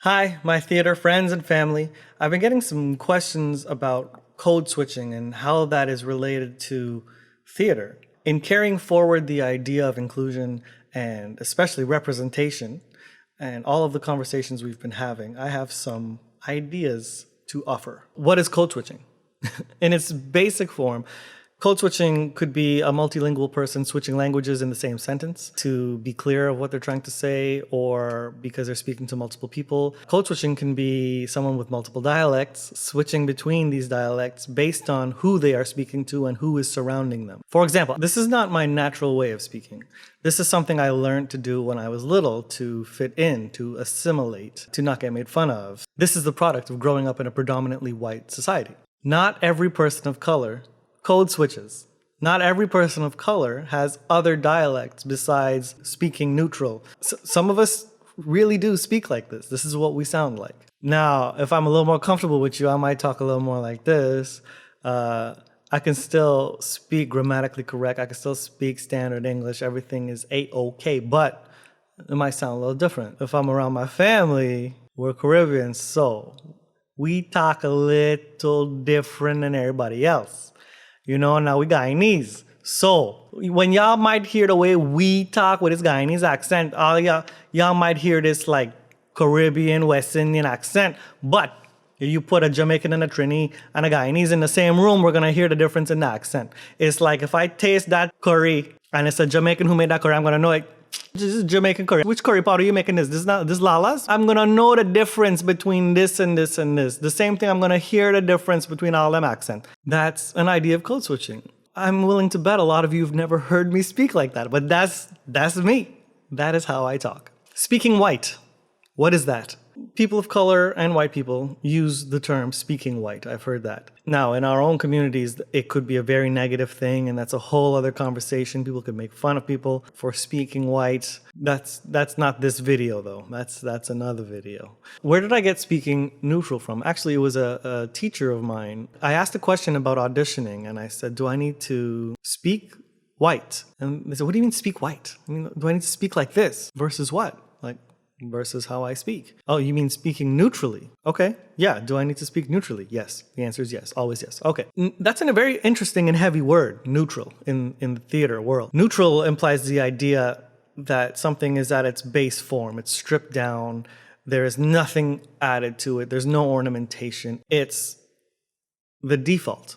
Hi, my theater friends and family. I've been getting some questions about code switching and how that is related to theater. In carrying forward the idea of inclusion and especially representation and all of the conversations we've been having, I have some ideas to offer. What is code switching? In its basic form, code switching could be a multilingual person switching languages in the same sentence to be clear of what they're trying to say or because they're speaking to multiple people. Code switching can be someone with multiple dialects switching between these dialects based on who they are speaking to and who is surrounding them. For example, this is not my natural way of speaking. This is something I learned to do when I was little to fit in, to assimilate, to not get made fun of. This is the product of growing up in a predominantly white society. Not every person of color code switches. Not every person of color has other dialects besides speaking neutral. Some of us really do speak like this. This is what we sound like. Now, if I'm a little more comfortable with you, I might talk a little more like this. I can still speak grammatically correct. I can still speak standard English. Everything is A-OK, but it might sound a little different. If I'm around my family, we're Caribbean, so we talk a little different than everybody else. You know, now we Guyanese. So when y'all might hear the way we talk with this Guyanese accent, y'all might hear this like Caribbean, West Indian accent. But if you put a Jamaican and a Trini and a Guyanese in the same room, we're gonna hear the difference in the accent. It's like if I taste that curry and it's a Jamaican who made that curry, I'm gonna know it. This is Jamaican curry. Which curry powder are you making this? This Lala's? I'm gonna know the difference between this and this and this. The same thing, I'm gonna hear the difference between all them accents. That's an idea of code switching. I'm willing to bet a lot of you have never heard me speak like that, but that's me. That is how I talk. Speaking white. What is that? People of color and white people use the term speaking white. I've heard that. Now, in our own communities, it could be a very negative thing, and that's a whole other conversation. People could make fun of people for speaking white. That's not this video, though. That's another video. Where did I get speaking neutral from? Actually, it was a teacher of mine. I asked a question about auditioning, and I said, do I need to speak white? And they said, what do you mean speak white? I mean, do I need to speak like this versus what? Like, versus how I speak. Oh, you mean speaking neutrally? Okay. Yeah. Do I need to speak neutrally? Yes. The answer is yes. Always yes. Okay. That's a very interesting and heavy word, neutral, in the theater world. Neutral implies the idea that something is at its base form. It's stripped down. There is nothing added to it. There's no ornamentation. It's the default.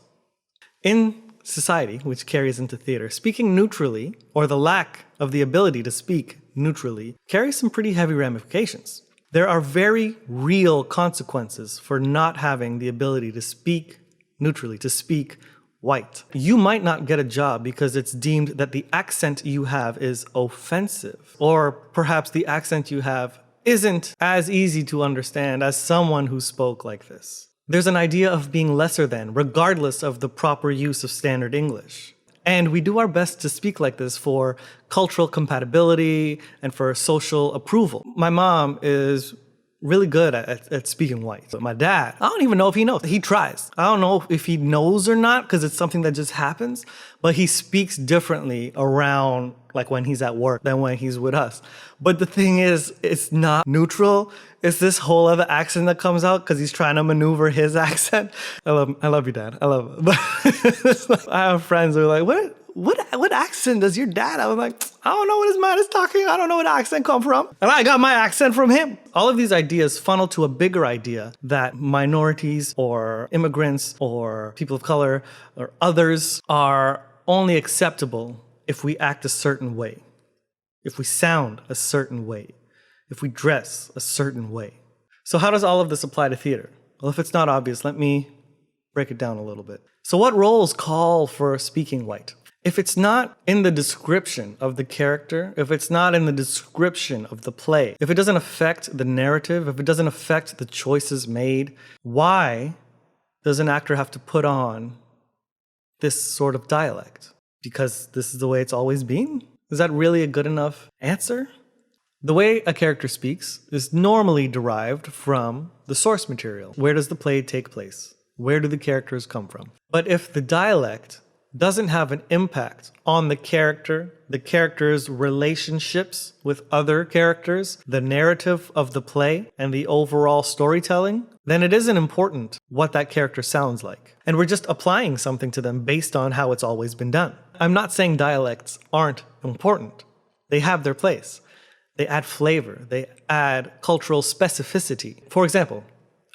In society, which carries into theater, speaking neutrally, or the lack of the ability to speak neutrally, carries some pretty heavy ramifications. There are very real consequences for not having the ability to speak neutrally, to speak white. You might not get a job because it's deemed that the accent you have is offensive, or perhaps the accent you have isn't as easy to understand as someone who spoke like this. There's an idea of being lesser than, regardless of the proper use of standard English. And we do our best to speak like this for cultural compatibility and for social approval. My mom is really good at speaking white. But my dad, I don't even know if he knows. He tries. I don't know if he knows or not because it's something that just happens, but he speaks differently around like when he's at work than when he's with us. But the thing is, it's not neutral. It's this whole other accent that comes out because he's trying to maneuver his accent. I love you, Dad. I love it. But I have friends who are like, what accent does your dad have? I was like, I don't know what his man is talking. I don't know where the accent come from. And I got my accent from him. All of these ideas funnel to a bigger idea that minorities or immigrants or people of color or others are only acceptable if we act a certain way, if we sound a certain way, if we dress a certain way. So how does all of this apply to theater? Well, if it's not obvious, let me break it down a little bit. So what roles call for speaking white? If it's not in the description of the character, if it's not in the description of the play, if it doesn't affect the narrative, if it doesn't affect the choices made, why does an actor have to put on this sort of dialect? Because this is the way it's always been? Is that really a good enough answer? The way a character speaks is normally derived from the source material. Where does the play take place? Where do the characters come from? But if the dialect doesn't have an impact on the character's relationships with other characters, the narrative of the play, and the overall storytelling, then it isn't important what that character sounds like. And we're just applying something to them based on how it's always been done. I'm not saying dialects aren't important. They have their place. They add flavor. They add cultural specificity. For example,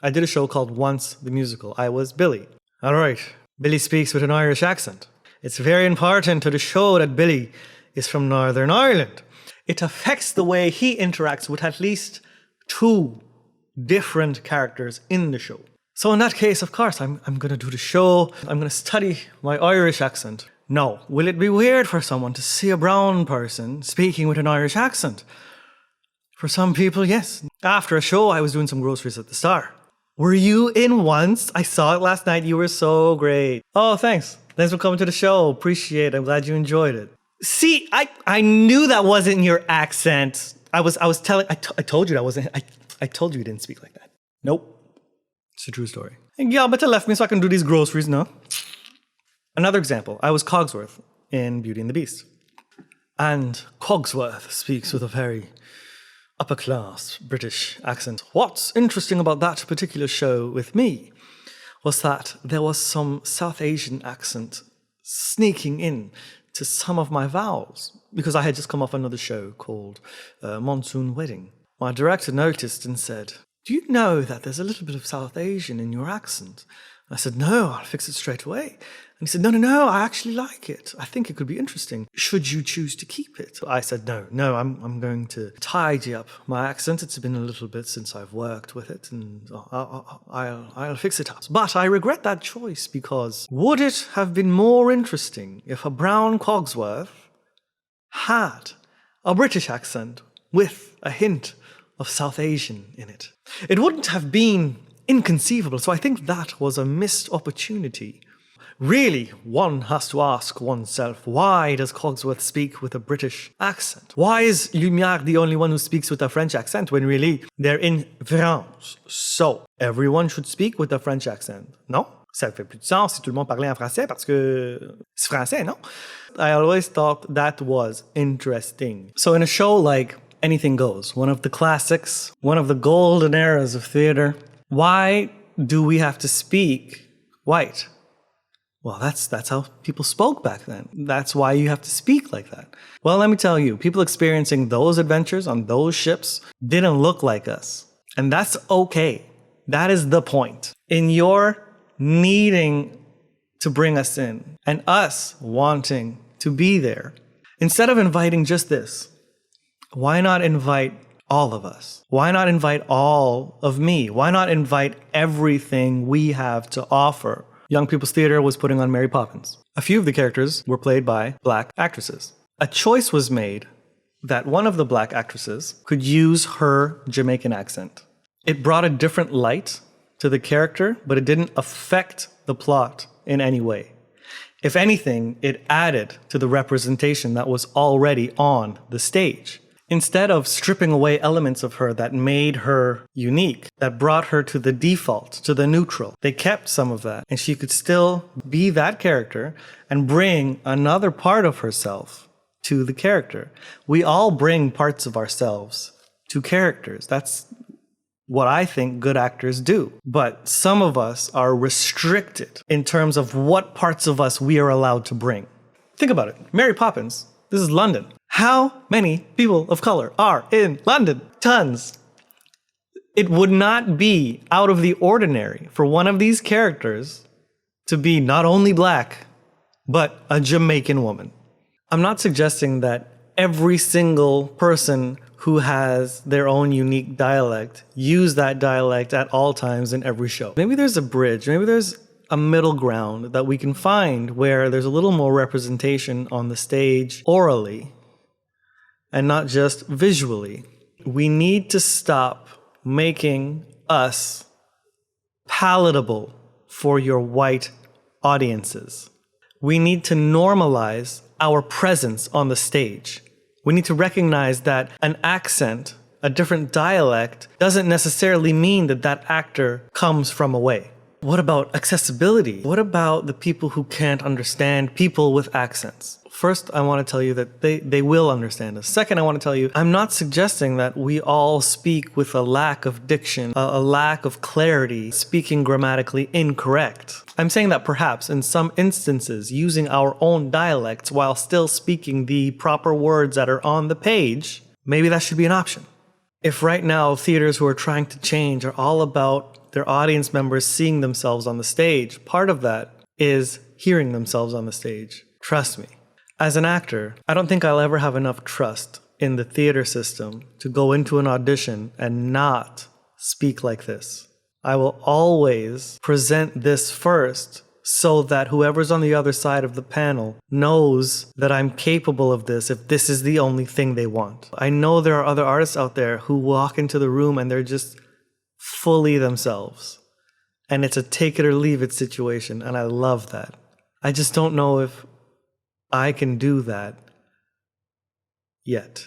I did a show called Once the Musical. I was Billy. All right. Billy speaks with an Irish accent. It's very important to the show that Billy is from Northern Ireland. It affects the way he interacts with at least 2 different characters in the show. So in that case, of course, I'm going to do the show. I'm going to study my Irish accent. No. Will it be weird for someone to see a brown person speaking with an Irish accent? For some people, yes. After a show, I was doing some groceries at the Star. Were you in Once? I saw it last night. You were so great. Oh, thanks. Thanks for coming to the show. Appreciate it. I'm glad you enjoyed it. See, I knew that wasn't your accent. I told you that wasn't, I told you you didn't speak like that. Nope. It's a true story. And yeah, but left me so I can do these groceries, no? Another example. I was Cogsworth in Beauty and the Beast. And Cogsworth speaks with a very upper-class British accent. What's interesting about that particular show with me was that there was some South Asian accent sneaking in to some of my vowels, because I had just come off another show called Monsoon Wedding. My director noticed and said, "Do you know that there's a little bit of South Asian in your accent?" I said, "No, I'll fix it straight away." And he said, No, I actually like it. I think it could be interesting. Should you choose to keep it? I said, no, I'm going to tidy up my accent. It's been a little bit since I've worked with it, and I'll fix it up. But I regret that choice, because would it have been more interesting if a brown Cogsworth had a British accent with a hint of South Asian in it? It wouldn't have been inconceivable. So I think that was a missed opportunity. Really, one has to ask oneself, why does Cogsworth speak with a British accent? Why is Lumière the only one who speaks with a French accent when really they're in France? So, everyone should speak with a French accent, non? Ça fait plus de sens si tout le monde parlait en français parce que c'est français, non? I always thought that was interesting. So in a show like Anything Goes, one of the classics, one of the golden eras of theater, why do we have to speak white? Well, that's how people spoke back then. That's why you have to speak like that. Well, let me tell you, people experiencing those adventures on those ships didn't look like us. And that's okay. That is the point. In your needing to bring us in and us wanting to be there, instead of inviting just this, why not invite all of us? Why not invite all of me? Why not invite everything we have to offer? Young People's Theatre was putting on Mary Poppins. A few of the characters were played by Black actresses. A choice was made that one of the Black actresses could use her Jamaican accent. It brought a different light to the character, but it didn't affect the plot in any way. If anything, it added to the representation that was already on the stage. Instead of stripping away elements of her that made her unique, that brought her to the default, to the neutral, they kept some of that, and she could still be that character and bring another part of herself to the character. We all bring parts of ourselves to characters. That's what I think good actors do. But some of us are restricted in terms of what parts of us we are allowed to bring. Think about it. Mary Poppins, this is London. How many people of color are in London? Tons. It would not be out of the ordinary for one of these characters to be not only Black, but a Jamaican woman. I'm not suggesting that every single person who has their own unique dialect use that dialect at all times in every show. Maybe there's a bridge, maybe there's a middle ground that we can find where there's a little more representation on the stage orally and not just visually. We need to stop making us palatable for your white audiences. We need to normalize our presence on the stage. We need to recognize that an accent, a different dialect, doesn't necessarily mean that that actor comes from away. What about accessibility? What about the people who can't understand people with accents? First, I want to tell you that they will understand us. Second, I want to tell you, I'm not suggesting that we all speak with a lack of diction, a lack of clarity, speaking grammatically incorrect. I'm saying that perhaps in some instances, using our own dialects while still speaking the proper words that are on the page, maybe that should be an option. If right now theaters who are trying to change are all about their audience members seeing themselves on the stage, part of that is hearing themselves on the stage. Trust me. As an actor, I don't think I'll ever have enough trust in the theater system to go into an audition and not speak like this. I will always present this first so that whoever's on the other side of the panel knows that I'm capable of this if this is the only thing they want. I know there are other artists out there who walk into the room and they're just fully themselves. And it's a take it or leave it situation, and I love that. I just don't know if I can do that yet.